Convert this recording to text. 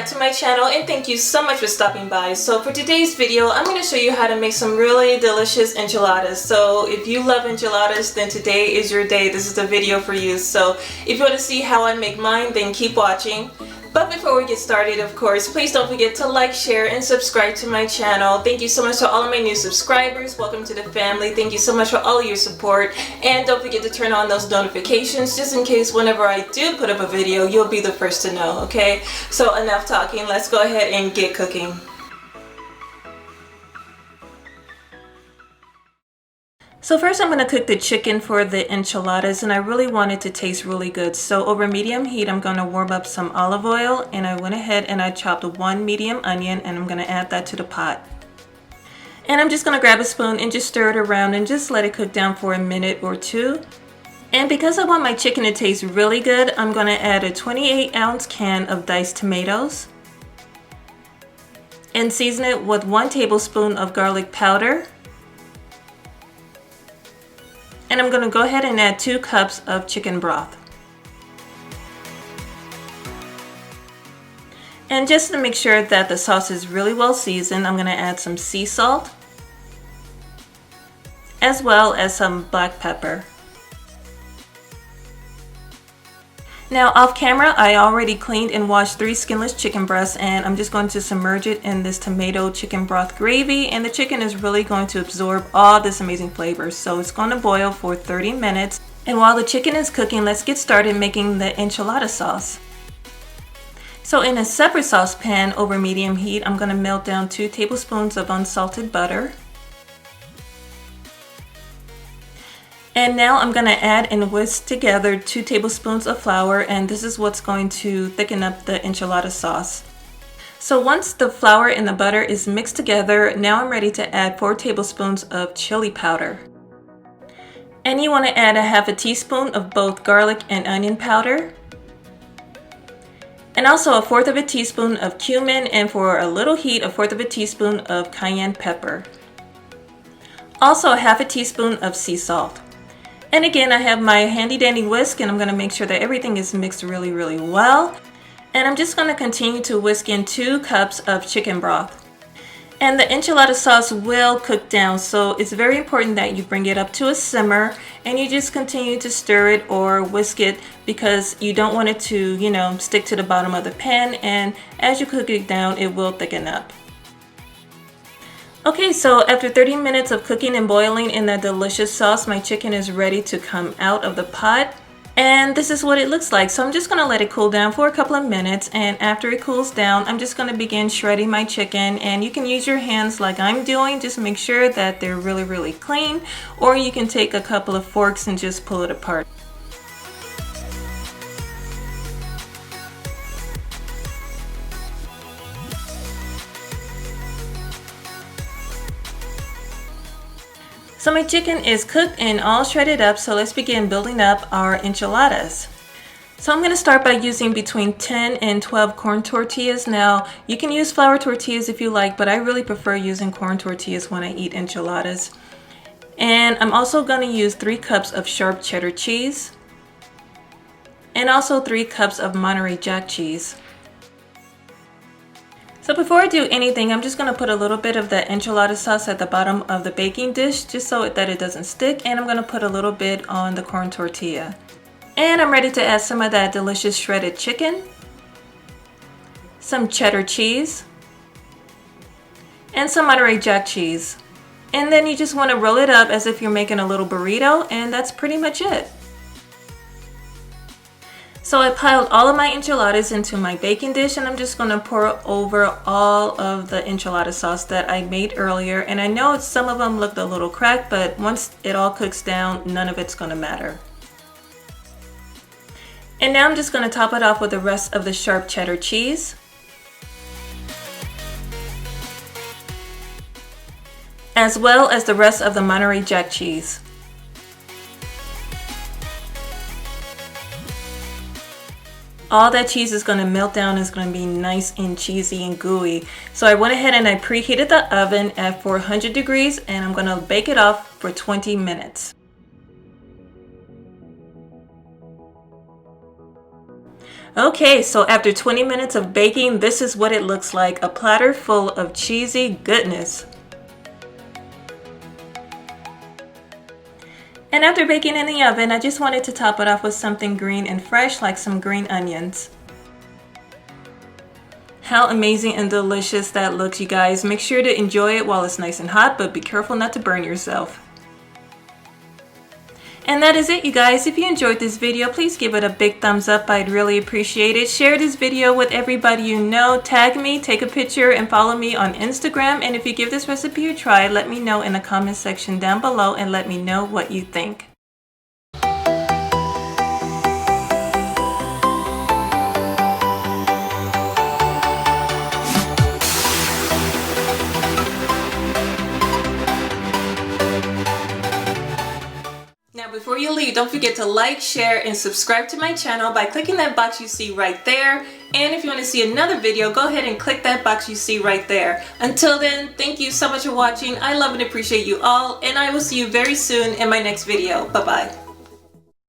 back to my channel and thank you so much for stopping by. So for today's video, I'm going to show you how to make some really delicious enchiladas. So if you love enchiladas, then today is your day. This is the video for you. So if you want to see how I make mine, then keep watching. But before we get started, of course, please don't forget to like, share, and subscribe to my channel. Thank you so much to all of my new subscribers. Welcome to the family. Thank you so much for all of your support. And don't forget to turn on those notifications just in case whenever I do put up a video, you'll be the first to know, okay? So enough talking. Let's go ahead and get cooking. So first I'm going to cook the chicken for the enchiladas, and I really want it to taste really good. So over medium heat I'm going to warm up some olive oil, and I went ahead and I chopped one medium onion and I'm going to add that to the pot. And I'm just going to grab a spoon and just stir it around and just let it cook down for a minute or two. And because I want my chicken to taste really good, I'm going to add a 28-ounce can of diced tomatoes and season it with 1 tablespoon of garlic powder. And I'm going to go ahead and add 2 cups of chicken broth. And just to make sure that the sauce is really well seasoned, I'm going to add some sea salt as well as some black pepper. Now off camera, I already cleaned and washed 3 skinless chicken breasts, and I'm just going to submerge it in this tomato chicken broth gravy, and the chicken is really going to absorb all this amazing flavor. So it's going to boil for 30 minutes. And while the chicken is cooking, let's get started making the enchilada sauce. So in a separate saucepan over medium heat, I'm going to melt down 2 tablespoons of unsalted butter. And now I'm going to add and whisk together 2 tablespoons of flour, and this is what's going to thicken up the enchilada sauce. So once the flour and the butter is mixed together, now I'm ready to add 4 tablespoons of chili powder. And you want to add a half a teaspoon of both garlic and onion powder. And also a 1/4 of a teaspoon of cumin, and for a little heat, a 1/4 of a teaspoon of cayenne pepper. Also a half a teaspoon of sea salt. And again, I have my handy dandy whisk, and I'm going to make sure that everything is mixed really well. And I'm just going to continue to whisk in 2 cups of chicken broth. And the enchilada sauce will cook down, so it's very important that you bring it up to a simmer and you just continue to stir it or whisk it, because you don't want it to, stick to the bottom of the pan, and as you cook it down, it will thicken up. Okay, so after 30 minutes of cooking and boiling in that delicious sauce, my chicken is ready to come out of the pot. And this is what it looks like. So I'm just going to let it cool down for a couple of minutes, and after it cools down, I'm just going to begin shredding my chicken. And you can use your hands like I'm doing. Just make sure that they're really clean, or you can take a couple of forks and just pull it apart. So my chicken is cooked and all shredded up, so let's begin building up our enchiladas. So I'm going to start by using between 10 and 12 corn tortillas. Now you can use flour tortillas if you like, but I really prefer using corn tortillas when I eat enchiladas. And I'm also going to use 3 cups of sharp cheddar cheese, and also 3 cups of Monterey Jack cheese. So before I do anything, I'm just going to put a little bit of the enchilada sauce at the bottom of the baking dish just so that it doesn't stick, and I'm going to put a little bit on the corn tortilla. And I'm ready to add some of that delicious shredded chicken, some cheddar cheese, and some Monterey Jack cheese. And then you just want to roll it up as if you're making a little burrito, and that's pretty much it. So I piled all of my enchiladas into my baking dish, and I'm just going to pour over all of the enchilada sauce that I made earlier. And I know some of them looked a little cracked, but once it all cooks down, none of it's going to matter. And now I'm just going to top it off with the rest of the sharp cheddar cheese, as well as the rest of the Monterey Jack cheese. All that cheese is going to melt down. It's going to be nice and cheesy and gooey. So I went ahead and I preheated the oven at 400 degrees, and I'm going to bake it off for 20 minutes. Okay, so after 20 minutes of baking, this is what it looks like, a platter full of cheesy goodness. And after baking in the oven, I just wanted to top it off with something green and fresh, like some green onions. How amazing and delicious that looks, you guys. Make sure to enjoy it while it's nice and hot, but be careful not to burn yourself. And that is it, you guys. If you enjoyed this video, please give it a big thumbs up. I'd really appreciate it. Share this video with everybody you know. Tag me, take a picture, and follow me on Instagram. And if you give this recipe a try, let me know in the comment section down below and let me know what you think. Before you leave, don't forget to like, share, and subscribe to my channel by clicking that box you see right there. And if you want to see another video, go ahead and click that box you see right there. Until then, thank you so much for watching. I love and appreciate you all, and I will see you very soon in my next video. Bye-bye.